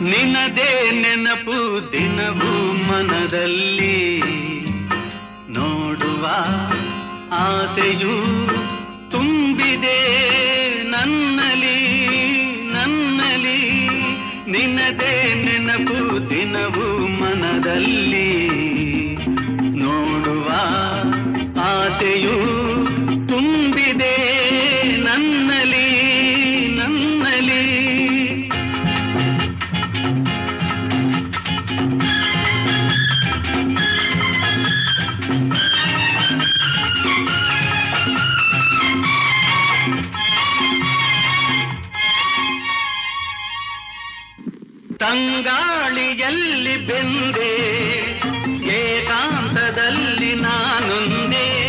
ನಿನದೇ ನೆನಪು ದಿನವೂ ಮನದಲ್ಲಿ, ನೋಡುವ ಆಸೆಯೂ ತುಂಬಿದೆ ನನ್ನಲಿ ನನ್ನಲಿ. ನಿನದೇ ನೆನಪು ದಿನವೂ ಮನದಲ್ಲಿ, ನೋಡುವ ಆಸೆಯೂ ತುಂಬಿದೆ ನನ್ನಲಿ ನನ್ನಲಿ. ತಂಗಾಳಿಯಲ್ಲಿ ಬೆಂದೆ, ಏಕಾಂತದಲ್ಲಿ ನಾನೊಂದೇ